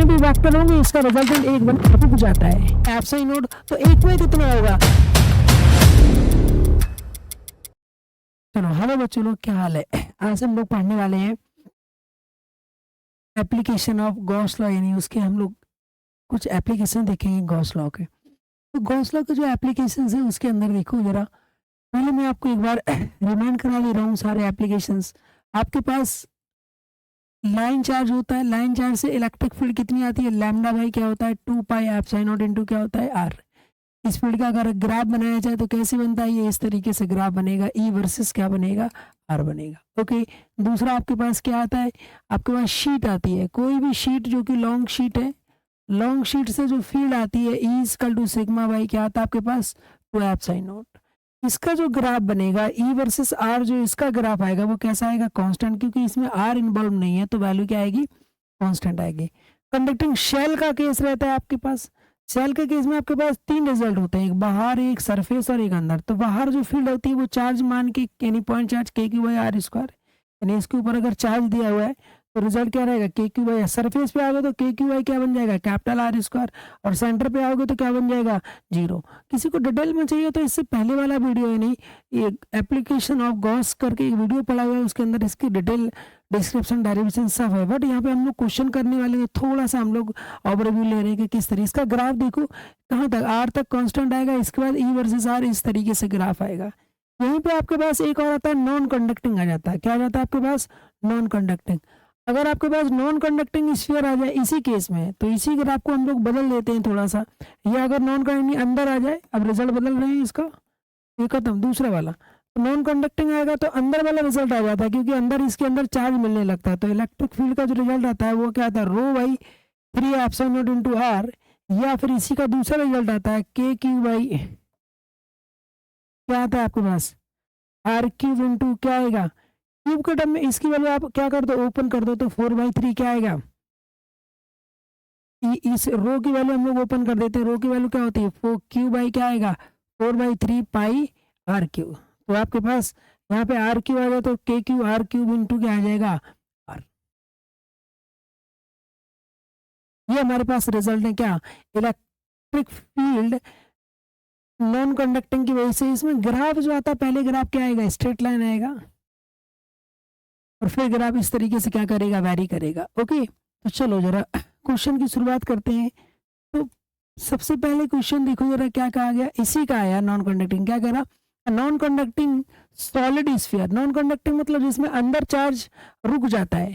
जितने भी वेक्टर होंगे इसका रिजल्टेंट 1 बन रुक जाता है। एप्सिलॉन नोट तो 1 में कितना होगा। चलो हेलो बच्चों लोग, क्या हाल है। आज हम लोग पढ़ने वाले हैं एप्लीकेशन ऑफ गॉस लॉ, यानी उसके हम लोग कुछ एप्लीकेशन देखेंगे गॉस लॉ के। तो गॉस लॉ के जो एप्लीकेशन है उसके अंदर देखो जरा, पहले मैं आपको एक बार रिमाइंड करा दे रहा हूँ सारे एप्लीकेशंस। आपके पास लाइन चार्ज होता है, लाइन चार्ज से इलेक्ट्रिक फील्ड कितनी आती है, लैम्डा बाई क्या होता है 2 पाई एप्सिलॉन नॉट इनटू क्या होता है आर। इस फील्ड का अगर ग्राफ बनाया जाए तो कैसे बनता है, ये इस तरीके से ग्राफ बनेगा, ई वर्सेस क्या बनेगा आर बनेगा। ओके, दूसरा आपके पास क्या आता है, आपके पास शीट आती है, कोई भी शीट जो कि लॉन्ग शीट है, लॉन्ग शीट से जो फील्ड आती है E equal to sigma by क्या आता है आपके पास 2 एप्सिलॉन नॉट। इसका जो ग्राफ बनेगा ई वर्सेस आर, जो इसका ग्राफ आएगा वो कैसा आएगा कांस्टेंट, क्योंकि इसमें आर इन्वॉल्व नहीं है तो वैल्यू क्या आएगी कांस्टेंट आएगी। कंडक्टिंग शेल का केस रहता है आपके पास, शेल के केस में आपके पास 3 रिजल्ट होते हैं, एक बाहर, एक सरफेस और एक अंदर। तो बाहर जो फील्ड होती है वो चार्ज मान के यानी पॉइंट चार्ज के क्यू बाई आर स्क्वायर, यानी इसके ऊपर अगर चार्ज दिया हुआ है तो रिजल्ट क्या रहेगा के क्यू बाई। सरफेस पे आओगे तो के क्यू बाई क्या बन जाएगा कैपिटल आर स्क्वायर, और सेंटर पे आओगे तो क्या बन जाएगा 0। किसी को डिटेल में चाहिए तो इससे पहले वाला वीडियो है नहीं, ये एप्लीकेशन ऑफ गॉस करके एक वीडियो पड़ा हुआ है, उसके अंदर इसकी डिटेल डिस्क्रिप्शन डेरिवेशन सब है। बट यहाँ पे हम लोग क्वेश्चन करने वाले हैं, थोड़ा सा हम लोग ओवरव्यू ले रहे हैं कि किस तरह इसका ग्राफ देखो कहाँ तक आर तक कांस्टेंट आएगा, इसके बाद ई वर्सेस आर इस तरीके से ग्राफ आएगा। यहीं पे आपके पास एक और आता है नॉन कंडक्टिंग आ जाता है, क्या आ जाता है आपके पास नॉन कंडक्टिंग। अगर आपके पास नॉन कंडक्टिंग स्फीयर आ जाए इसी केस में तो इसी ग्राफ को हम लोग बदल देते हैं थोड़ा सा, या अगर नॉन कंडक्टिंग अंदर आ जाए, अब रिजल्ट बदल रहे हैं इसका, ये खत्म दूसरा वाला नॉन कंडक्टिंग आएगा तो अंदर वाला रिजल्ट आ जाता है, क्योंकि अंदर इसके अंदर चार्ज मिलने लगता है। तो इलेक्ट्रिक फील्ड का जो रिजल्ट आता है वो क्या आता है rho by 3 epsilon naught into R, या फिर इसी का दूसरा रिजल्ट आता है के क्यू बाई क्या आता है आपके पास आर क्यूब इंटू क्या आएगा क्यूब के टर्म में, इसकी वैल्यू आप क्या कर दो ओपन कर दो तो 4/3 क्या आएगा, इस रो की वैल्यू हम लोग ओपन कर देते हैं, रो की वैल्यू क्या होती है 4 क्यू बाई क्या आएगा 4/3 पाई आर क्यू। तो आपके पास यहाँ पे आर क्यू आ जाए तो के क्यू आर क्यूब इंटू क्या आ जाएगा आर। ये हमारे पास रिजल्ट है क्या, इलेक्ट्रिक फील्ड नॉन कंडक्टिंग की वजह से। इसमें ग्राफ जो आता है पहले ग्राफ क्या आएगा स्ट्रेट लाइन आएगा, और फिर ग्राफ इस तरीके से क्या करेगा वैरी करेगा। ओके, तो चलो जरा क्वेश्चन की शुरुआत करते हैं। तो सबसे पहले क्वेश्चन देखो जरा क्या कहा गया, इसी का आया नॉन कंडक्टिंग, क्या कह रहा non conducting solid sphere. Non conducting मतलब जिसमें अंदर चार्ज रुक जाता है,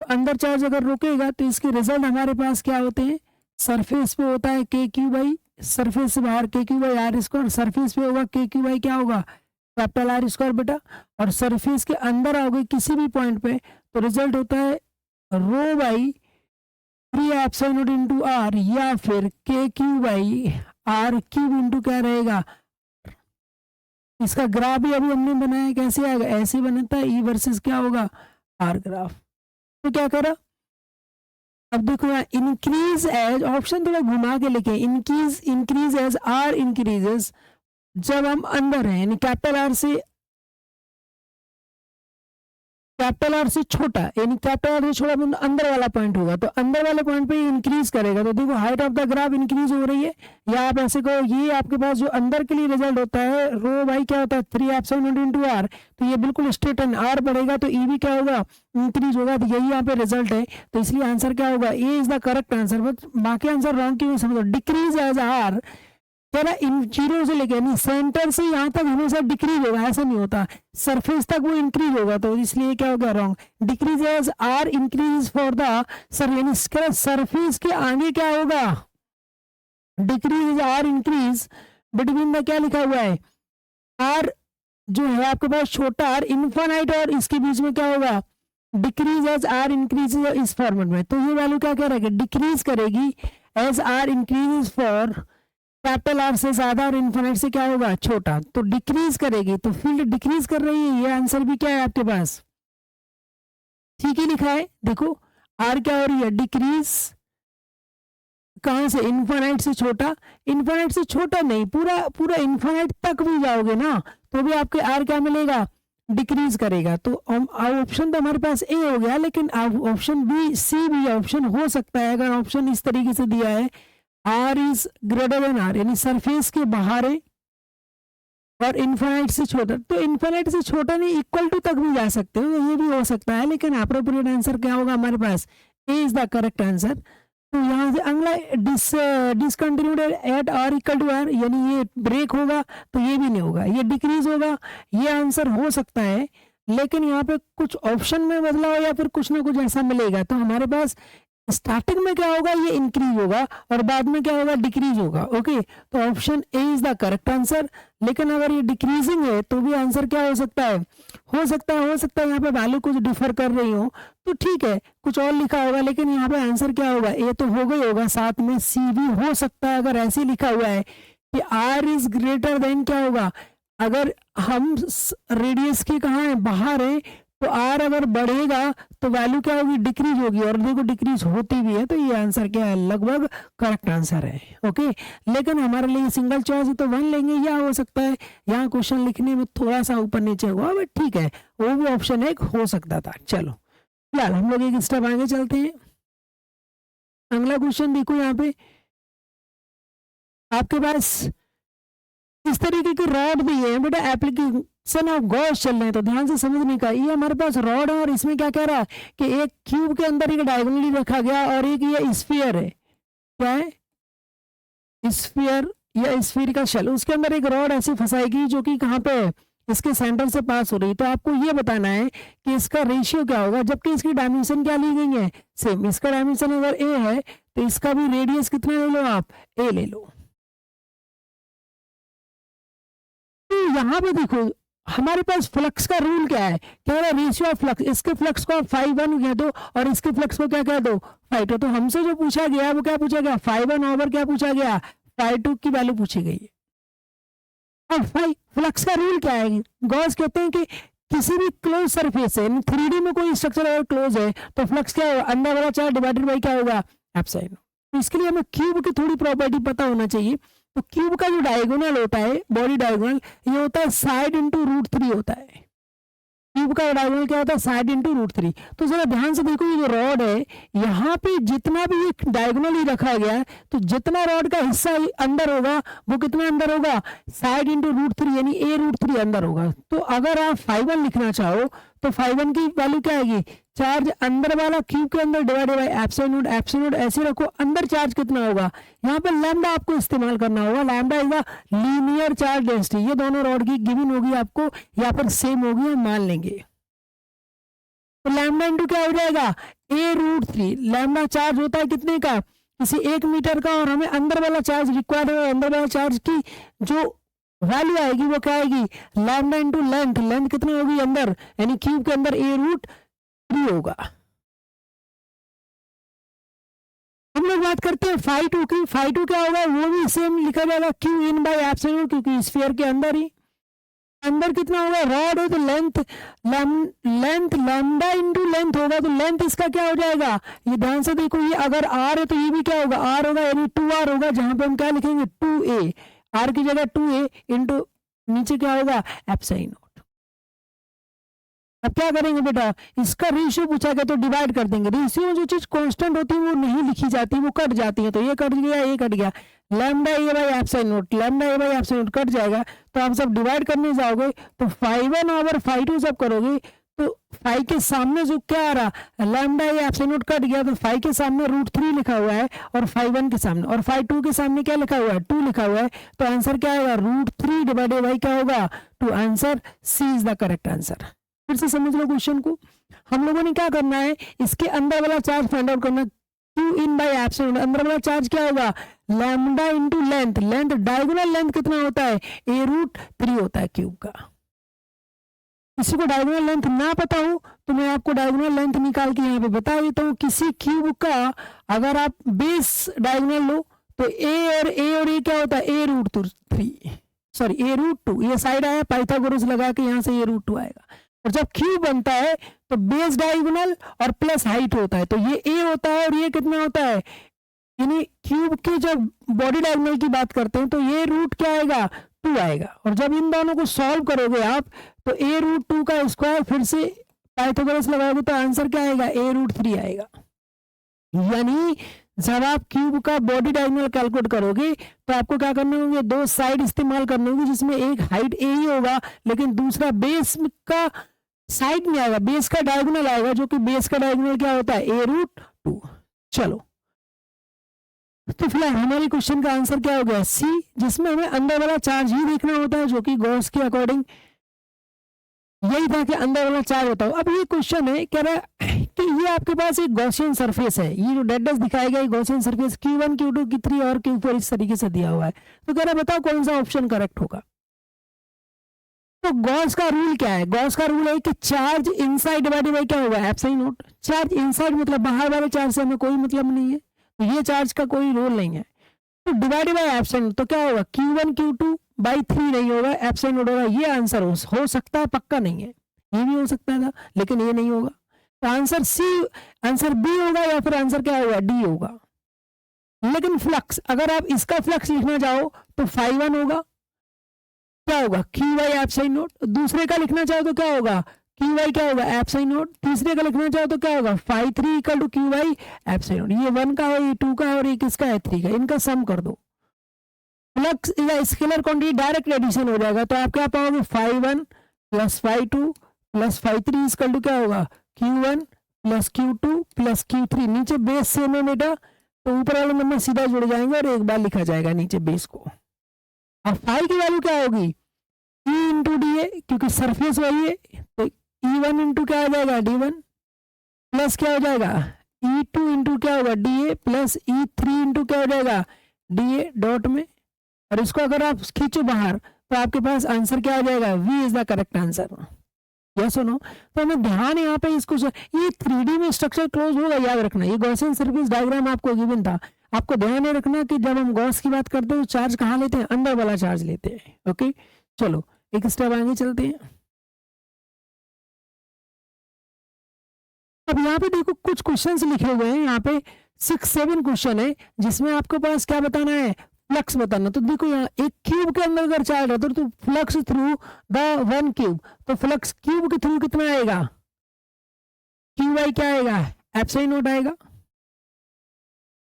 तो अंदर चार्ज अगर रुकेगा तो इसके रिजल्ट हमारे पास क्या होते हैं, सरफेस पे होता है के क्यू बाई, सरफेस से बाहर के Q by R square, surface पे होगा के क्यू बाई क्या होगा कैपिटल आर स्क्वायर बेटा, और सरफेस के अंदर आओगे किसी भी पॉइंट पे तो रिजल्ट होता है rho by 3 epsilon naught into R, या फिर K Q by R cube into क्या रहेगा। इसका ग्राफ भी अभी हमने बनाया, कैसे आएगा ऐसे बनता है ई वर्सेस क्या होगा आर ग्राफ। तो क्या करा, अब देखो यहाँ इंक्रीज एज, ऑप्शन थोड़ा घुमा के लिखे, इंक्रीज एज आर इंक्रीजेस, जब हम अंदर हैं यानी कैपिटल आर से छोटा, यानी कैपिटल आर से छोटा मतलब अंदर वाला पॉइंट होगा, तो अंदर वाले पॉइंट पे इंक्रीज करेगा। तो देखो height of the graph increase हो रही है, या आप ऐसे कहो ये आपके पास जो अंदर के लिए रिजल्ट होता है रो बाई क्या होता है 3 एप्सिलॉन नॉट इनटू आर, तो ये बिल्कुल स्ट्रेट एंड आर बढ़ेगा तो ई भी क्या होगा इंक्रीज होगा। तो यही यहाँ पे रिजल्ट है, तो इसलिए आंसर क्या होगा A is the correct answer. But बाकी आंसर रॉन्ग क्यों समझो, डिक्रीज एज आर इन जीरो से लेके यानी सेंटर से यहाँ तक हमेशा डिक्रीज होगा, ऐसा नहीं होता, सरफेस तक वो इंक्रीज होगा, तो इसलिए क्या हो गया wrong. Decrease as R increase for the sir, यानी सरफेस के आगे क्या होगा decrease as R increase between the क्या लिखा हुआ है आर जो है आपके पास छोटा आर इनफाइनाइट, और इसके बीच में क्या होगा डिक्रीज एज आर इंक्रीज इस फॉर्मेट में। तो ये वैल्यू क्या कह रहा है डिक्रीज करेगी as R increase for capital R से ज्यादा और इन्फिनिट से क्या होगा छोटा, तो डिक्रीज करेगी, तो फील्ड डिक्रीज कर रही है। ये आंसर भी क्या है आपके पास ठीक ही लिखा है। देखो आर क्या हो रही है डिक्रीज, कहां से इन्फिनिट से छोटा, इन्फिनिट से छोटा नहीं पूरा पूरा इन्फिनिट तक भी जाओगे ना तो भी आपके आर क्या मिलेगा डिक्रीज करेगा। तो ऑप्शन तो हमारे पास ए हो गया, लेकिन ऑप्शन बी, सी भी ऑप्शन हो सकता है। अगर ऑप्शन इस तरीके से दिया है R is greater than R, यानी सरफेस के बाहर है और इन्फिनिट से छोटा, तो इन्फिनिट से छोटा नहीं, इक्वल टू तक भी जा सकते हो, ये भी हो सकता है। लेकिन अप्रोप्रिएट आंसर क्या होगा हमारे पास, A is the correct answer. तो यहाँ से अगला discontinued at R equal to R, यानी ये ब्रेक होगा तो ये भी नहीं होगा, ये डिक्रीज होगा, ये आंसर हो सकता है। लेकिन यहाँ पे कुछ ऑप्शन में बदलाव या फिर कुछ ना कुछ ऐसा मिलेगा, तो हमारे पास स्टार्टिंग में क्या होगा, ये इंक्रीज होगा और बाद में क्या होगा, डिक्रीज होगा। ओके, तो option A is the correct answer. लेकिन अगर ये डिक्रीजिंग है तो भी आंसर क्या हो सकता है, हो सकता है यहाँ पे वैल्यू कुछ डिफर कर रही हो तो ठीक है, कुछ और लिखा होगा, लेकिन यहाँ पे आंसर क्या होगा, ए तो हो गई होगा, साथ में सी भी हो सकता है। अगर ऐसे लिखा हुआ है कि आर इज ग्रेटर देन, क्या होगा, अगर हम रेडियस की कहाँ है, बाहर है, तो आर अगर बढ़ेगा तो वैल्यू क्या होगी, डिक्रीज होगी, और देखो डिक्रीज होती भी है, तो ये आंसर क्या है, लगभग करेक्ट आंसर है। ओके, लेकिन हमारे लिए सिंगल चॉइस है तो 1 लेंगे, या हो सकता है यहाँ क्वेश्चन लिखने में थोड़ा सा ऊपर नीचे हुआ, बट ठीक है, वो भी ऑप्शन एक हो सकता था। चलो फिलहाल हम लोग एक स्टेप आगे चलते हैं। अगला क्वेश्चन देखो, यहाँ पे आपके पास इस तरीके की रॉड भी है बेटा, एप्लीकेशन ऑफ गॉस चल रहे हैं, तो ध्यान से समझने का। ये हमारे पास रॉड है और इसमें क्या कह रहा है कि एक क्यूब के अंदर एक डायगोनली रखा गया और एक ये स्फीयर है, क्या है, स्फीयर या स्फीयर का शेल, उसके अंदर एक रॉड ऐसी फंसाएगी जो कि कहाँ पे, इसके सेंटर से पास हो रही है। तो आपको ये बताना है कि इसका रेशियो क्या होगा, जबकि इसकी डायमेंशन क्या ली गई है, सेम। इसका डायमेंशन अगर ए है तो इसका भी रेडियस कितना ले लो आप, ए ले लो। यहाँ पे देखो हमारे पास फ्लक्स का रूल क्या है, क्या है, रेशियो ऑफ फ्लक्स। इसके फ्लक्स को आप 5/1 कह दो और इसके फ्लक्स को क्या कह दो, 5/2। तो हमसे जो पूछा गया वो क्या पूछा गया, 5/1 ओवर क्या पूछा गया, 5/2 की वैल्यू पूछी गई है। और फ्लक्स का रूल क्या है, गॉस कहते हैं कि किसी भी क्लोज सरफेस है, 3D में कोई स्ट्रक्चर अगर क्लोज है तो फ्लक्स क्या होगा, अंदर वाला चार्ज डिवाइडेड बाई क्या होगा, एप्सिलॉन। तो इसके लिए हमें क्यूब की थोड़ी प्रॉपर्टी पता होना चाहिए। तो क्यूब का जो डायगोनल होता है, बॉडी डायगोनल, ये होता है साइड इंटू √3 होता है। क्यूब का डायगोनल क्या होता है, साइड इंटू √3। तो जरा ध्यान से देखो, ये जो रॉड है यहाँ पे जितना भी ये डायगोनल ही रखा गया है, तो जितना रॉड का हिस्सा अंदर होगा वो कितना अंदर होगा, साइड इंटू √3, यानी a√3 अंदर होगा। तो अगर आप 5/1 लिखना चाहो तो 5/1 की वैल्यू क्या आएगी, चार्ज अंदर वाला क्यूब के अंदर डिवाइडेड बाय एप्सिलॉन। एप्सिलॉन ऐसे रखो, अंदर चार्ज कितना होगा, यहाँ पे लैम्डा आपको इस्तेमाल करना होगा। Lambda is the linear charge density, ये दोनों रॉड की गिवन होगी आपको, या फिर सेम होगी, हम मान लेंगे। तो लैम्डा इंटू क्या हो जाएगा, a√3। लैम्डा चार्ज होता है कितने का, किसी 1 मीटर का, और हमें अंदर वाला चार्ज रिक्वायर्ड है, अंदर वाला चार्ज की जो वैल्यू आएगी वो क्या आएगी, लैम्डा इंटू लेंथ। लेंथ कितना होगी अंदर, यानी क्यूब के अंदर a√3 होगा। हम लोग बात करते हैं φ2 की। φ2 क्या होगा, वो भी सेम लिखा जाएगा q इन बाय एप्सिलॉन, क्योंकि स्फीयर के अंदर ही, अंदर कितना होगा, रॉड है तो लेंथ लैम्डा इंटू लेंथ होगा, तो लेंथ इसका क्या हो जाएगा, ये ध्यान से देखो, ये अगर r है तो ये भी क्या होगा, r होगा, यानी 2r होगा, जहां पे हम क्या लिखेंगे 2a, r की जगह 2a इंटू नीचे क्या होगा, एप्सिलॉन। अब क्या करेंगे बेटा, इसका रेशियो पूछा गया तो डिवाइड कर देंगे। रेशियो में जो चीज कांस्टेंट होती है वो नहीं लिखी जाती, वो कट जाती है। तो ये कट गया, ये कट गया, lambda A by epsilon, lambda A by epsilon cut जाएगा। तो आप सब डिवाइड करने जाओगे तो 5/1 ओवर 5/2 सब करोगे तो 5 के सामने जो क्या आ रहा, लैम्डा ए एप्सिलॉन कट गया, तो 5 के सामने √3 लिखा हुआ है और 5/1 के सामने, और 5/2 के सामने क्या लिखा हुआ है, 2 लिखा हुआ है। तो आंसर क्या आएगा, √3 डिवाइडेड बाई क्या होगा, 2। Answer C is the correct answer. फिर से समझ लो क्वेश्चन को, हम लोगों ने क्या करना है, इसके अंदर वाला चार्ज फाइंड आउट करना, q इन बाय एप्सिलॉन। अंदर वाला चार्ज क्या होगा, lambda into length. Length diagonal length कितना होता है, a√3 होता है क्यूब का। किसी को डायगोनल लेंथ ना पता हो तो मैं आपको डायगोनल लेंथ निकाल के यहाँ पे बता देता हूँ। किसी क्यूब का अगर आप बेस डायगोनल लो तो a क्या होता है, a√3, सॉरी a√2, ये साइड आया, पाइथागोरस लगा के यहाँ से a√2 आएगा। और जब क्यूब बनता है तो बेस डायगोनल और प्लस हाइट होता है, तो ये a होता है और ये कितना होता है, यानी क्यूब के जब बॉडी डायगोनल की बात करते हैं तो ये रूट क्या आएगा, 2 आएगा। और जब इन दोनों को सॉल्व करोगे आप तो a√2 का स्क्वायर फिर से पाइथागोरस लगाओगे तो आंसर क्या आएगा, a√3 आएगा। यानी जब आप क्यूब का बॉडी डायगोनल कैलकुलेट करोगे तो आपको क्या करने होंगे, 2 साइड इस्तेमाल करने होंगे, जिसमें एक हाइट a ही होगा लेकिन दूसरा बेस का साइड में आएगा, बेस का डायगोनल आएगा, जो कि बेस का डायगोनल क्या होता है, a√2। चलो तो फिलहाल हमारे क्वेश्चन का आंसर क्या हो गया, सी, जिसमें हमें अंदर वाला चार्ज ही देखना होता है, जो कि गॉस के अकॉर्डिंग यही था कि अंदर वाला चार्ज होता है। अब ये क्वेश्चन है, कह रहा है कि ये आपके पास एक गॉसियन सरफेस है, ये जो डेडस दिखाया गया Gaussian surface Q1 Q2 Q3 और Q4 इस तरीके से दिया हुआ है। तो कह रहा है बताओ कौन सा ऑप्शन करेक्ट होगा। तो गॉस का रूल क्या है, गॉस का रूल है कि चार्ज इनसाइड डिवाइडेड बाय क्या होगा, एप्सिलॉन नॉट। चार्ज इनसाइड मतलब बाहर वाले चार्ज से हमें कोई मतलब नहीं है, तो ये चार्ज का कोई रोल नहीं है। तो डिवाइडेड बाय एप्सिलॉन तो क्या होगा, Q1 Q2 बाई 3 नहीं होगा, एप्सिलॉन नॉट होगा। ये आंसर हो सकता है, पक्का नहीं है, ये भी हो सकता था लेकिन ये नहीं होगा। तो आंसर सी, आंसर बी होगा या फिर आंसर क्या होगा, डी होगा। लेकिन फ्लक्स, अगर आप इसका फ्लक्स लिखना चाहो तो φ1 होगा, क्या होगा, QY एप्सिलॉन नॉट। दूसरे का लिखना चाहो तो क्या होगा, QY क्या होगा, एप्सिलॉन नॉट। तीसरे का लिखना चाहो तो क्या होगा, φ3 equal to QY epsilon naught. ये 1 का है, ये 2 का है और ये किसका है, 3 का। इनका सम कर दो, फ्लक्स या स्केलर क्वांटिटी डायरेक्ट एडिशन हो जाएगा। तो आप क्या पाओगे, φ1 प्लस φ2 प्लस φ3 इक्वल टू क्या होगा, Q1 plus Q2 plus Q3। नीचे बेस सेम है बेटा, तो ऊपर वाले नंबर सीधा जुड़ जाएंगे और एक बार लिखा जाएगा नीचे बेस को। अब फाई की वैल्यू क्या होगी, E इंटू डी ए, क्योंकि सरफेस वही है, तो E1 इंटू क्या हो जाएगा, D1 प्लस क्या हो जाएगा, E2 इंटू क्या होगा, DA प्लस E3 इंटू क्या हो जाएगा, DA डॉट में। और इसको अगर आप खींचो बाहर तो आपके पास आंसर क्या आ जाएगा, V is the correct answer. Yes और नो। तो हमें ध्यान यहाँ पे इसको, ये 3D में स्ट्रक्चर क्लोज होगा, याद रखना। ये गॉसियन सरफेस डायग्राम आपको गिवन था, आपको ध्यान रखना कि जब हम गॉस की बात करते हैं चार्ज कहाँ लेते हैं, अंदर वाला चार्ज लेते हैं। ओके चलो एक स्टेप आगे चलते हैं। अब यहाँ पे देखो कुछ क्वेश्चंस लिखे हुए हैं, यहाँ पे 6-7 क्वेश्चन है जिसमें आपके पास क्या बताना है, फ्लक्स बताना। तो देखो यहाँ एक क्यूब के अंदर अगर चार्ज रहता है तो फ्लक्स थ्रू द 1 क्यूब, तो फ्लक्स क्यूब के थ्रू कितना आएगा, QY क्या आएगा, एप्सिलॉन नॉट आएगा।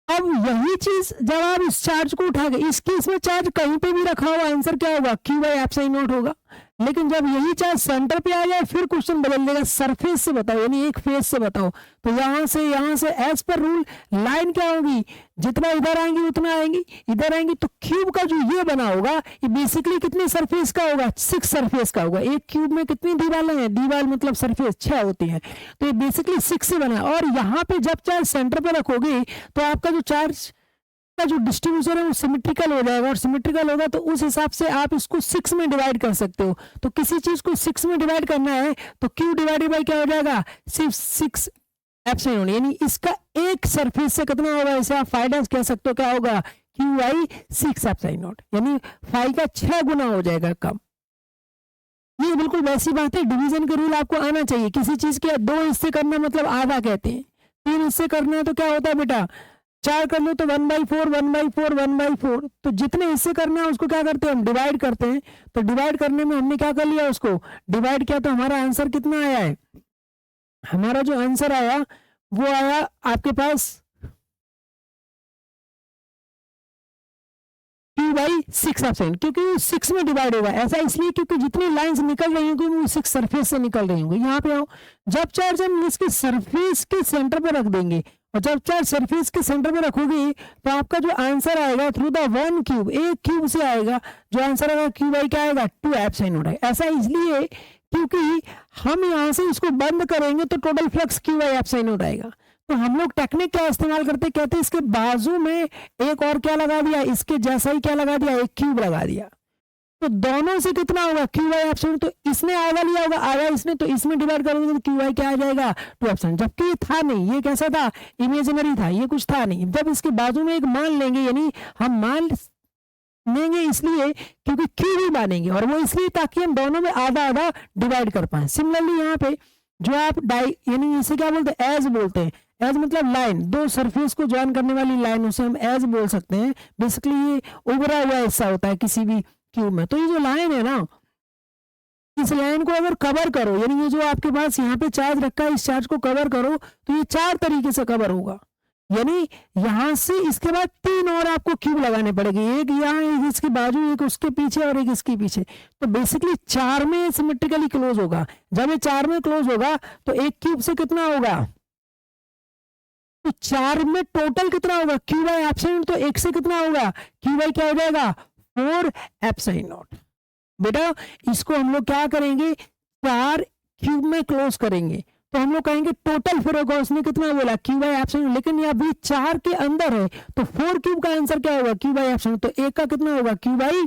अब यही चीज जब आप इस चार्ज को उठा गए, इसके इसमें चार्ज कहीं पे भी रखा हुआ, आंसर क्या होगा, QY एप्सिलॉन नॉट होगा। लेकिन जब यही चार्ज सेंटर पे आ जाए फिर क्वेश्चन बदल देगा, सरफेस से बताओ, यानी एक फेस से बताओ। तो यहाँ से एज पर रूल लाइन क्या होगी, जितना इधर आएंगी उतना आएंगी, इधर आएंगी। तो क्यूब का जो ये बना होगा ये बेसिकली कितने सरफेस का होगा, 6 सरफेस का होगा। एक क्यूब में कितनी दीवारें हैं, दीवार मतलब सरफेस 6 होती हैं, तो ये बेसिकली 6 से बना है। और यहाँ पे जब चार्ज सेंटर पे रखोगे तो आपका जो चार्ज का जो डिस्ट्रीब्यूशन है वो सिमेट्रिकल हो जाएगा, और सिमेट्रिकल होगा तो उस हिसाब से आप इसको 6 में डिवाइड कर सकते हो। तो किसी चीज को 6 में डिवाइड करना है तो Q डिवाइडेड बाई क्या हो जाएगा, सिर्फ 6 एप्सिलॉन, यानी इसका एक सरफेस से कितना होगा, इसे आप फाइव कह सकते हो, क्या होगा, QY 6 एप्सिलॉन नॉट, यानी फाइव का 6 गुना हो जाएगा कम। ये बिल्कुल वैसी बात है, डिवीजन के रूल आपको आना चाहिए। किसी चीज के 2 हिस्से करना मतलब आधा कहते हैं, 3 हिस्से करना है तो क्या होता है बेटा, 4 कर लो तो 1/4 1/4 1/4। तो जितने हिस्से करना है उसको क्या करते हैं, हम डिवाइड करते हैं। तो डिवाइड करने में हमने क्या कर लिया, उसको डिवाइड किया, तो हमारा आंसर कितना आया है, हमारा जो आंसर आया वो आया आपके पास Q/6 एप्सिलॉन, क्योंकि 6 में डिवाइड होगा। ऐसा इसलिए क्योंकि जितनी लाइंस निकल रही होंगी वो 6 सरफेस से निकल रही होंगी। यहाँ पे आओ, जब चार्ज हम इसके सरफेस के सेंटर पे रख देंगे, और जब चार्ज सरफेस के सेंटर पे रखोगे तो आपका जो आंसर आएगा थ्रू द 1 क्यूब, एक क्यूब से आएगा, जो आंसर आएगा QY क्या आएगा, 2 एप्सिलॉन नॉट है। ऐसा इसलिए क्योंकि हम यहाँ से इसको बंद करेंगे तो total flux QY epsilon not आएगा। तो हम लोग टेक्निक क्या इस्तेमाल करते हैं, कहते हैं इसके बाजू में एक और क्या लगा दिया, इसके जैसा ही क्या लगा दिया, एक क्यूब लगा दिया। तो दोनों से कितना होगा, QY एप्सिलॉन। तो इसने आधा लिया होगा, आधा इसने, तो इसमें डिवाइड करोगे तो QY क्या आ जाएगा, 2 एप्सिलॉन। जबकि ये था नहीं, ये कैसा था, इमेजिनरी था, ये कुछ था नहीं। जब इसके बाजू में एक मान लेंगे, यानी हम मान लेंगे इसलिए क्योंकि क्यूब ही मानेंगे, और वो इसलिए ताकि हम दोनों में आधा आधा डिवाइड कर पाए। सिमिलरली यहाँ पे जो आप यानी इसे क्या बोलते हैं, एज बोलते हैं। एज मतलब लाइन, 2 सरफेस को ज्वाइन करने वाली लाइन, उसे हम एज बोल सकते हैं। बेसिकली ये उभरा हुआ हिस्सा होता है किसी भी क्यूब में। तो ये जो लाइन है ना, इस लाइन को अगर कवर करो, यानी ये जो आपके पास यहाँ पे चार्ज रखा है, इस चार्ज को कवर करो तो ये 4 तरीके से कवर होगा। यानी यहां से इसके बाद 3 और आपको क्यूब लगाने पड़ेंगे, एक यहाँ, एक इसके बाजू, एक उसके पीछे और एक इसके पीछे। तो बेसिकली 4 में सिमेट्रिकली क्लोज होगा। जब ये 4 में क्लोज होगा तो एक क्यूब से कितना होगा, तो 4 में टोटल कितना होगा, क्यू बाई एप्सिलॉन। तो 1 से कितना होगा, क्यू बाई क्या हो जाएगा, 4 एप्सिलॉन नॉट। बेटा इसको हम लोग क्या करेंगे, 4 क्यूब में क्लोज करेंगे तो हम लोग कहेंगे टोटल फिर होगा, उसने कितना बोला, क्यू बाई एप्सिलॉन। लेकिन ये अभी 4 के अंदर है तो 4 क्यूब का आंसर क्या होगा, क्यू बाई एप्सिलॉन। तो 1 का कितना होगा, क्यू बाई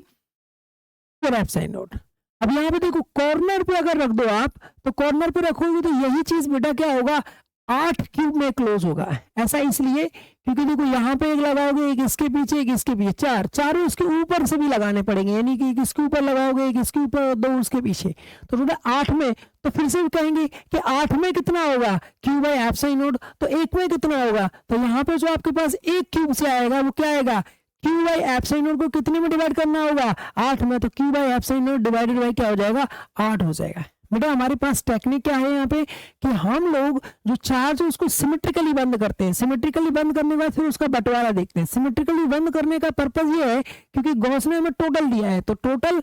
4 एप्सिलॉन नॉट। अब यहाँ पे देखो कॉर्नर पे अगर रख दो आप, तो कॉर्नर पे रखोगे तो यही चीज बेटा क्या होगा, 8 क्यूब में क्लोज होगा। ऐसा इसलिए क्योंकि देखो यहाँ पे एक लगाओगे, एक इसके पीछे, एक इसके पीछे, 4 चारों इसके ऊपर से भी लगाने पड़ेंगे, यानी कि एक इसके ऊपर लगाओगे, एक इसके ऊपर, 2 उसके पीछे, तो टोटल 8 में। तो फिर से कहेंगे कि 8 में कितना होगा, क्यू बाई एप्सिलॉन नॉट। तो 1 में कितना होगा, तो यहाँ पे जो आपके पास एक क्यूब से आएगा वो क्या आएगा, क्यू बाई एप्सिलॉन नॉट को कितने में डिवाइड करना होगा, 8 में। तो Q by epsilon not divided by क्या हो जाएगा, 8 हो जाएगा। बेटा हमारे पास टेक्निक क्या है यहाँ पे कि हम लोग जो चार्ज है उसको सिमेट्रिकली बंद करते हैं। सिमेट्रिकली बंद करने के बाद फिर उसका बंटवारा देखते हैं। सिमेट्रिकली बंद करने का पर्पज ये है क्योंकि गॉस ने हमें टोटल दिया है, तो टोटल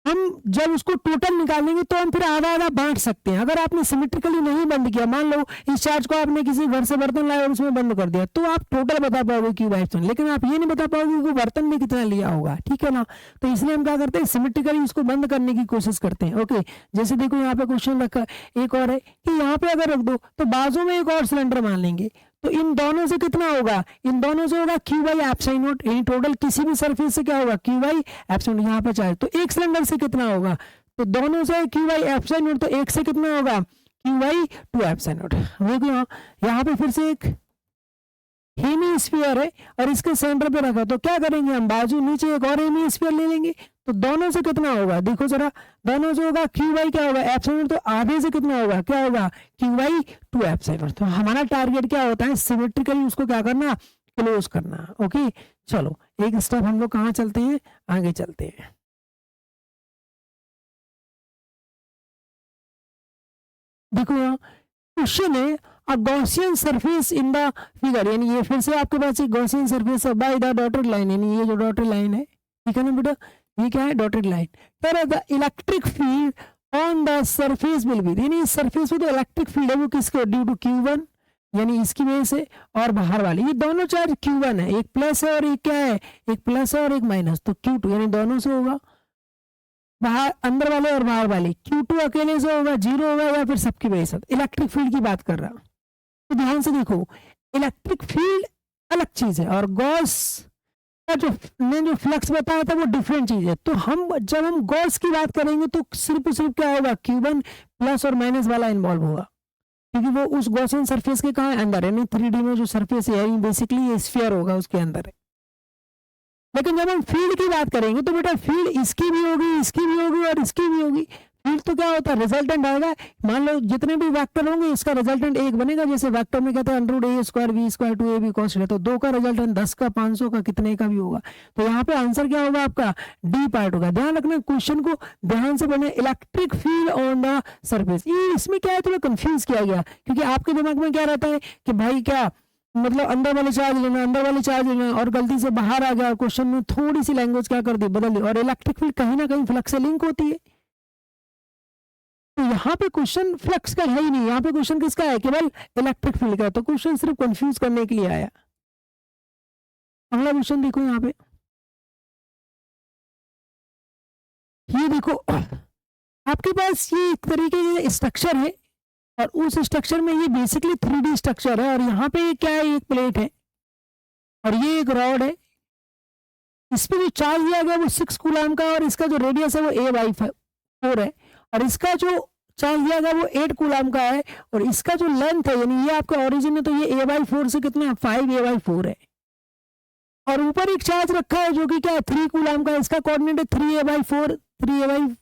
हम जब उसको टोटल निकालेंगे तो हम फिर आधा आधा बांट सकते हैं। अगर आपने सिमेट्रिकली नहीं बंद किया, मान लो इस चार्ज को आपने किसी घर से बर्तन लाया और उसमें बंद कर दिया, तो आप टोटल बता पाओगे क्यू बाई एप्सिलॉन, लेकिन आप ये नहीं बता पाओगे कि बर्तन में कितना लिया होगा, ठीक है ना। तो इसलिए हम क्या करते हैं, सिमेट्रिकली उसको बंद करने की कोशिश करते हैं। ओके, जैसे देखो यहाँ पे क्वेश्चन रखा एक और है कि यहाँ पे अगर रख दो तो बाजू में एक और सिलेंडर मान लेंगे, तो इन दोनों से कितना होगा, इन दोनों से होगा क्यू बाई एप्सिलॉन नॉट। यानी टोटल किसी भी सरफेस से क्या होगा, क्यू बाई एप्सिलॉन नॉट। यहाँ पे चाहे तो एक सिलेंडर से कितना होगा, तो दोनों से क्यू बाई एप्सिलॉन नॉट, तो एक से कितना होगा, क्यू बाई 2 एप्सिलॉन नॉट। देखो यहाँ पे फिर से एक हेमीस्फीयर है और इसके सेंटर पे रखा, तो क्या करेंगे हम, बाजू नीचे एक और हेमीस्फीयर ले लेंगे, तो दोनों से कितना होगा, देखो जरा, दोनों से होगा क्यू बाई क्या होगा, एप्सिलॉन। तो आधे से कितना होगा, क्या होगा, क्यू बाई 2 एप्सिलॉन। तो हमारा टारगेट क्या होता है, सिमेट्रिकली उसको क्या करना, क्लोज करना। ओके चलो एक स्टेप हम लोग कहाँ चलते हैं, आगे चलते हैं। देखो क्वेश्चन है a Gaussian surface in the figure, यानी ये फिर से आपके पास एक गॉसियन सरफेस है बाय द डॉटेड लाइन, यानी ये जो डॉटेड लाइन है, ठीक है ना बेटा, ये क्या है, डॉटेड लाइन। पर the electric field on the surface will be, यानी सरफेस में जो इलेक्ट्रिक फील्ड है वो किसके, ड्यू टू Q1, यानी इसकी वजह से, और बाहर वाली ये दोनों चार्ज Q1 है, एक प्लस है और एक क्या है, एक प्लस है और एक माइनस, तो Q2, यानी दोनों से होगा, बाहर अंदर वाले और बाहर वाले। Q2 अकेले से होगा, 0 होगा, या फिर सबकी वजह से। इलेक्ट्रिक फील्ड की बात कर रहा, तो ध्यान से देखो, इलेक्ट्रिक फील्ड अलग चीज है और गॉस का जो ने जो फ्लक्स बताया था वो डिफरेंट चीज है। तो हम जब हम गॉस की बात करेंगे तो सिर्फ क्या होगा, Q1 प्लस और माइनस वाला इन्वॉल्व होगा, क्योंकि वो उस गॉसियन सरफेस के कहाँ अंदर है, नहीं 3D में जो सरफेस है बेसिकली ये स्फीयर होगा उसके अंदर है। लेकिन जब हम फील्ड की बात करेंगे तो बेटा फील्ड इसकी भी होगी, इसकी भी होगी और इसकी भी होगी। फील्ड तो क्या होता है, रिजल्टेंट आएगा, मान लो जितने भी वेक्टर होंगे इसका रिजल्टेंट एक बनेगा, जैसे वेक्टर में कहते हैं √a² b² 2ab cos θ, तो 2 का रिजल्टेंट 10 का 500 का कितने का भी होगा। तो यहाँ पे आंसर क्या होगा आपका, डी पार्ट होगा। ध्यान रखना क्वेश्चन को ध्यान से पढ़ना, electric field on the surface, ये इसमें क्या है थोड़ा कंफ्यूज किया गया, क्योंकि आपके दिमाग में क्या रहता है कि भाई क्या मतलब अंदर वाले चार्ज लेना, अंदर वाले चार्ज लेना, और गलती से बाहर आ गया क्वेश्चन में, थोड़ी सी लैंग्वेज क्या कर दी, बदल दी, और इलेक्ट्रिक फील्ड कहीं ना कहीं फ्लक्स से लिंक होती है। तो यहाँ पे क्वेश्चन फ्लक्स का है ही नहीं, यहाँ पे क्वेश्चन किसका है, केवल इलेक्ट्रिक फील्ड का। तो क्वेश्चन सिर्फ कंफ्यूज करने के लिए आया। अगला क्वेश्चन देखो यहाँ पे, ये देखो आपके पास ये एक तरीके के स्ट्रक्चर है और उस स्ट्रक्चर में ये बेसिकली 3D स्ट्रक्चर है, और यहाँ पे क्या है, एक प्लेट है और ये एक रॉड है, इस पे जो चार्ज दिया गया वो 6 कूलम का, और इसका जो रेडियस है वो a/4 है, और इसका जो चार्ज दिया गया वो 8 कूलम का है, और इसका जो लेंथ है यानी ये आपका ओरिजिन है, तो ये a/4 से कितना 5a/4 है, और ऊपर एक चार्ज रखा है जो कि क्या है 3 कूलम का, इसका कोऑर्डिनेट है 3a/4, 3a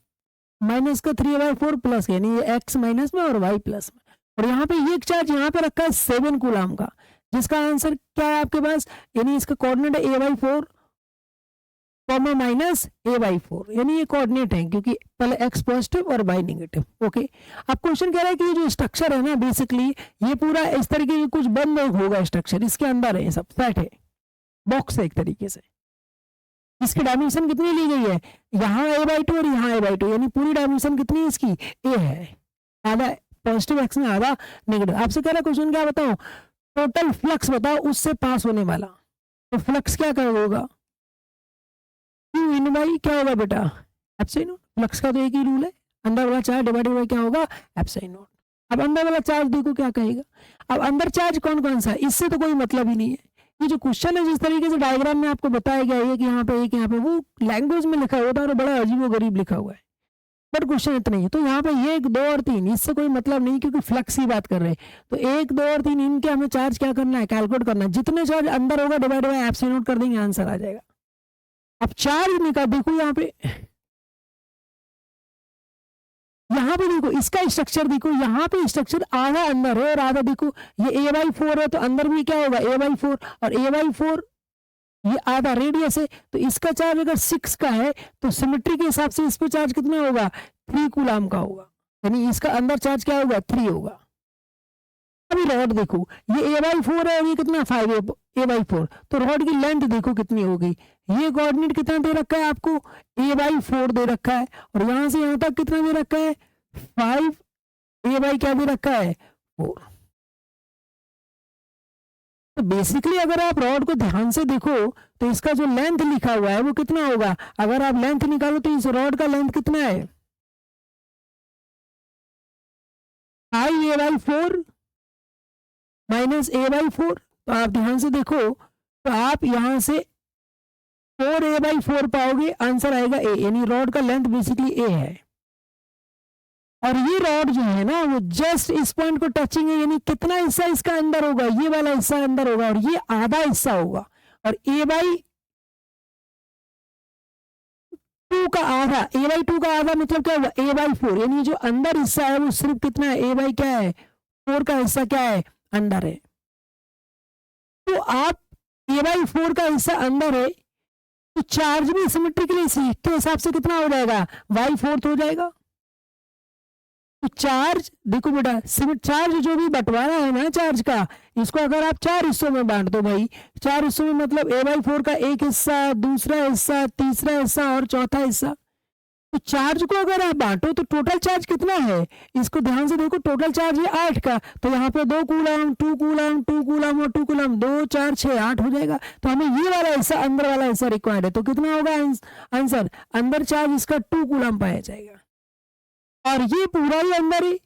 माइनस का 3a/4 प्लस, यानी ये x माइनस में और y प्लस में, और यहाँ पे ये एक चार्ज यहाँ पे रखा है 7 कूलम का, जिसका आंसर क्या है आपके पास, यानी इसका कोऑर्डिनेट है a/4 कॉमा माइनस a/4, यानी ये कोऑर्डिनेट है क्योंकि पहले x पॉजिटिव और y नेगेटिव। ओके, अब क्वेश्चन कह रहा है कि ये जो स्ट्रक्चर है ना, बेसिकली ये पूरा इस तरीके की कुछ बंद होगा स्ट्रक्चर, इसके अंदर है, सब सेट है, बॉक्स है एक तरीके से। इसकी डायमेंशन कितनी ली गई है, यहाँ a/2 और यहाँ a/2, यानी पूरी डायमेंशन कितनी है इसकी, a है, आधा पॉजिटिव x में आधा नेगेटिव। आपसे कह रहा है क्वेश्चन क्या बताओ, टोटल फ्लक्स बताओ उससे पास होने वाला, तो फ्लक्स क्या होगा, Q इन बाई क्या होगा बेटा, एप्सिलॉन नॉट। फ्लक्स का तो एक ही रूल है, अंदर वाला चार्ज डिवाइडेड बाई क्या होगा, एप्सिलॉन नॉट। अब अंदर वाला चार्ज देखो क्या कहेगा, अब अंदर चार्ज कौन कौन सा है, इससे तो कोई मतलब ही नहीं है। ये जो क्वेश्चन है जिस तरीके से डायग्राम में आपको बताया गया है कि यहाँ पे एक, यहाँ पे वो लैंग्वेज में लिखा हुआ था और बड़ा अजीब व गरीब लिखा हुआ है, बट क्वेश्चन इतना ही है। तो यहाँ पे 1, 2 और 3 इससे कोई मतलब नहीं, क्योंकि फ्लक्स की बात कर रहे हैं। तो 1, 2 और 3 इनके हमें चार्ज क्या करना है, कैलकुलेट करना है। जितने चार्ज अंदर होगा डिवाइड बाय एप्सिलॉन नॉट कर देंगे, आंसर आ जाएगा। अब चार्ज निकाल, देखो यहाँ पे देखो इसका स्ट्रक्चर, देखो यहाँ पे स्ट्रक्चर आधा अंदर है और आधा, देखो ये a/4 है तो अंदर भी क्या होगा a/4, और a/4 ये आधा रेडियस है, तो इसका चार्ज अगर 6 का है तो सिमेट्री के हिसाब से इस पे चार्ज कितना होगा, 3 कूलम का होगा, यानी इसका अंदर चार्ज क्या होगा, 3 होगा। अभी रॉड देखो, ये a/4 है और ये कितना 5 a/4, तो रॉड की लेंथ देखो कितनी होगी, ये कोऑर्डिनेट कितना दे रखा है आपको, a/4 दे रखा है, और यहां से यहां तक कितना दे रखा है, 5 a/ क्या दे रखा है, 4। तो बेसिकली अगर आप रॉड को ध्यान से देखो तो इसका जो लेंथ लिखा हुआ है वो कितना होगा, अगर आप लेंथ निकालो तो इस रॉड का लेंथ कितना है, 5 a/4 माइनस a/4। तो आप ध्यान से देखो तो आप यहां से 4 a/4 पाओगे, आंसर आएगा a, यानी रॉड का लेंथ बेसिकली a है। और ये रॉड जो है ना वो जस्ट इस पॉइंट को टचिंग है, यानी कितना हिस्सा इसका अंदर होगा, ये वाला हिस्सा अंदर होगा और ये आधा हिस्सा होगा, और a/2 का आधा, a/2 का आधा मतलब क्या होगा, a/4, यानी जो अंदर हिस्सा है वो सिर्फ कितना है, a/ क्या है, 4 का हिस्सा क्या है, अंदर है। तो आप a/4 का हिस्सा अंदर है तो चार्ज भी सिमेट्रिकली इसी के हिसाब से कितना हो जाएगा, y/4 हो जाएगा। तो चार्ज देखो बेटा, चार्ज जो भी बंटवारा है ना चार्ज का, इसको अगर आप 4 हिस्सों में बांट दो भाई, 4 हिस्सों में मतलब a/4 का एक हिस्सा, दूसरा हिस्सा, तीसरा हिस्सा और चौथा हिस्सा। तो चार्ज को अगर आप बांटो तो टोटल चार्ज कितना है, इसको ध्यान से देखो, टोटल चार्ज है 8 का, तो यहाँ पे 2 कूलम 2 कूलम 2 कूलम और 2 कूलम, 2 4 6 8 हो जाएगा। तो हमें ये वाला हिस्सा, अंदर वाला हिस्सा रिक्वायर्ड है, तो कितना होगा आंसर, अंदर चार्ज इसका 2 कूलम पाया जाएगा, और ये पूरा ही अंदर ही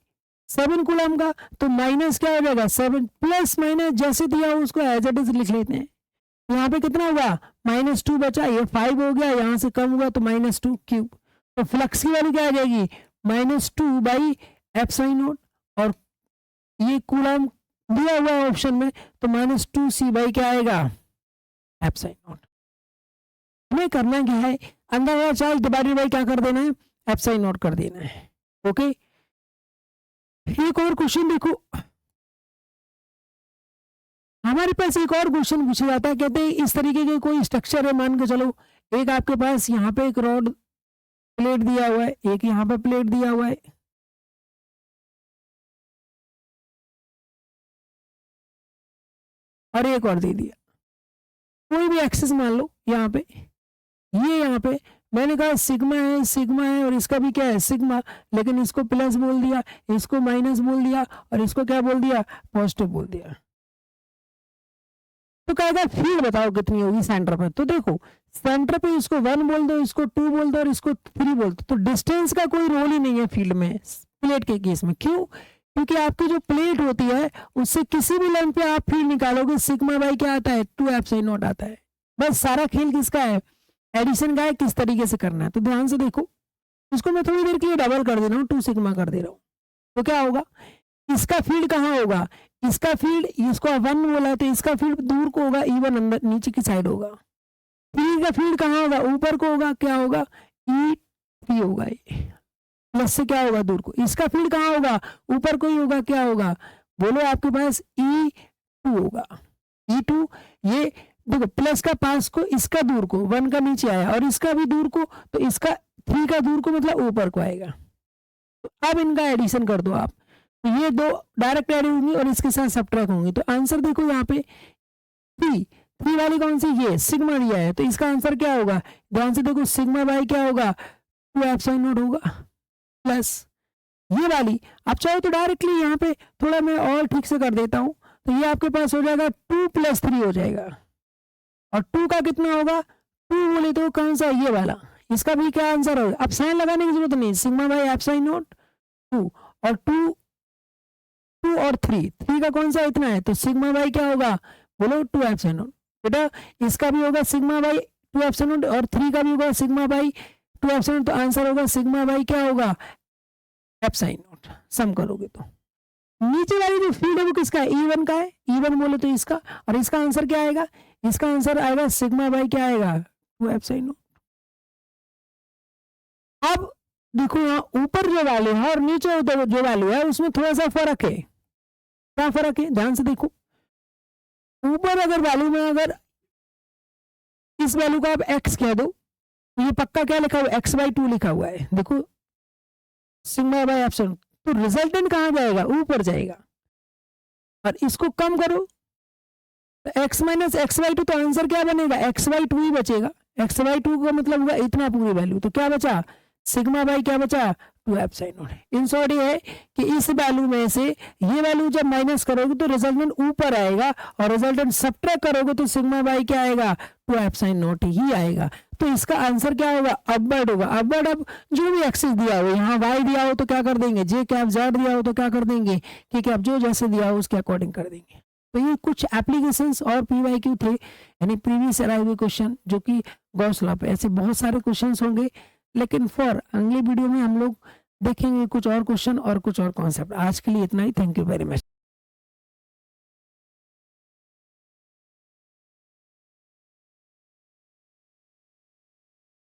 7 कूलम का, तो माइनस क्या हो जाएगा, 7 प्लस माइनस जैसे दिया हो उसको एज इट इज लिख लेते हैं। यहाँ पे कितना होगा, -2 बचा, ये 5 हो गया, यहाँ से कम हुआ तो -2 क्यूब, तो फ्लक्स की वैल्यू क्या आ जाएगी, -2 बाई एप्सिलॉन नॉट, और ये कूलम दिया हुआ ऑप्शन में, तो -2c बाई क्या आएगा, एप्सिलॉन नॉट। हमें करना क्या है, अंदर वाला चार्ज डिवाइडेड बाई क्या कर देना है, एप्सिलॉन नॉट कर देना है। ओके, एक और क्वेश्चन देखो, हमारे पास एक और क्वेश्चन पूछा जाता है, कहते हैं इस तरीके के कोई स्ट्रक्चर है, मान के चलो एक आपके पास यहाँ पे एक रॉड प्लेट दिया हुआ है, एक यहाँ पे प्लेट दिया हुआ है, और एक और दे दिया, कोई भी एक्सिस मान लो यहाँ पे, ये यहाँ पे मैंने कहा सिग्मा है और इसका भी क्या है सिग्मा, लेकिन इसको प्लस बोल दिया, इसको माइनस बोल दिया, और इसको क्या बोल दिया, पॉजिटिव बोल दिया। तो कहेगा फील्ड बताओ कितनी होगी सेंटर पर, तो देखो सेंटर पे इसको 1 बोल दो, इसको 2 बोल दो और इसको 3 बोल दो, तो डिस्टेंस का कोई रोल ही नहीं है फील्ड में प्लेट के केस में। क्यों, क्योंकि आपकी जो प्लेट होती है उससे किसी भी लाइन पे आप फील्ड निकालोगे, सिग्मा बाई क्या आता है, 2 एप्सिलॉन नॉट आता है। बस सारा खेल किसका है, एडिशन का है, किस तरीके से करना है। तो ध्यान से देखो, इसको मैं थोड़ी देर के लिए डबल कर दे रहा हूँ, 2 सिग्मा कर दे रहा हूँ, तो क्या होगा, इसका फील्ड कहाँ होगा, इसका फील्ड, इसको 1 बोला है तो इसका फील्ड दूर को होगा, E1 अंदर नीचे की साइड होगा, 3 का फील्ड कहाँ होगा, ऊपर को होगा, क्या होगा, E3 होगा, प्लस से क्या होगा दूर को, इसका फील्ड कहाँ होगा, ऊपर को ही होगा, क्या होगा, बोलो आपके पास E2 होगा, E2, ये देखो प्लस का पास को इसका दूर को 1 का नीचे आया और इसका भी दूर को, तो इसका 3 का दूर को मतलब ऊपर को आएगा। तो अब इनका एडिशन कर दो आप, तो ये दो डायरेक्ट एड होंगी और इसके साथ सबट्रैक्ट होंगी। तो आंसर देखो यहाँ पे 3 वाली कौन सी, ये सिग्मा दिया है, तो इसका आंसर क्या होगा, ध्यान से देखो सिग्मा बाई क्या होगा 2 एप्सिलॉन नॉट होगा, प्लस ये वाली आप चाहो तो डायरेक्टली यहाँ पे थोड़ा मैं और ठीक से कर देता हूँ, तो ये आपके पास हो जाएगा 2 + 3 हो जाएगा, और 2 का कितना होगा 2 बोले तो कौन सा ये वाला, इसका भी क्या आंसर होगा, अब साइन लगाने की जरूरत नहीं, सिग्मा बाई एप्सिलॉन नॉट 2 और 2 और 3 का कौन सा इतना है, तो सिग्मा बाई क्या होगा बोलो 2 एप्सिलॉन नॉट। बेटा इसका भी होगा सिग्मा बाई 2 एप्सिलॉन नॉट और 3 का भी होगा सिग्मा बाई 2 एप्सिलॉन नॉट, तो आंसर होगा सिग्मा बाई क्या होगा एप्सिलॉन नॉट। सम करोगे तो नीचे वाली जो फील्ड है वो किसका है, E1 का है, E1 बोले तो इसका, और इसका आंसर क्या आएगा, इसका आंसर आएगा सिग्मा बाई क्या आएगा 2 एप्सिलॉन नॉट। अब देखो यहाँ ऊपर जो वैल्यू है और नीचे जो वैल्यू है उसमें थोड़ा सा फर्क है, क्या फर्क है ध्यान से देखो, ऊपर अगर वैल्यू में अगर इस वैल्यू को आप x कह दो तो ये पक्का क्या लिखा हुआ है x/2 लिखा हुआ है, देखो सिग्मा बाई एप्सिलॉन, तो रिजल्टेंट कहां जाएगा ऊपर जाएगा, और इसको कम करो तो x - x/2, तो आंसर क्या बनेगा x/2 ही बचेगा, x/2 का मतलब हुआ इतना पूरी वैल्यू, तो क्या बचा सिग्मा बाई क्या बचा 2 एप्सिलॉन नॉट। इन शॉर्ट ये है कि इस वैल्यू में से ये वैल्यू जब माइनस करोगे तो रिजल्टेंट ऊपर आएगा, और रिजल्टेंट सबट्रैक्ट करोगे तो सिग्मा बाई क्या आएगा 2 एप्सिलॉन नॉट ही आएगा। तो इसका आंसर क्या होगा अपवर्ड होगा। अपवर्ड अब जो भी एक्सिस दिया हो, यहाँ वाई दिया हो तो क्या कर देंगे जे कैप जेड दिया हो तो क्या कर देंगे कि कैप, जो जैसे दिया हो उसके अकॉर्डिंग कर देंगे। तो ये कुछ एप्लीकेशंस और PYQ थे, यानी प्रीवियस ईयर आए हुए क्वेश्चन जो कि गॉस लॉ पे, ऐसे बहुत सारे क्वेश्चंस होंगे, लेकिन फॉर अगली वीडियो में हम लोग देखेंगे कुछ और क्वेश्चन और कुछ और कॉन्सेप्ट। आज के लिए इतना ही, थैंक यू वेरी मच।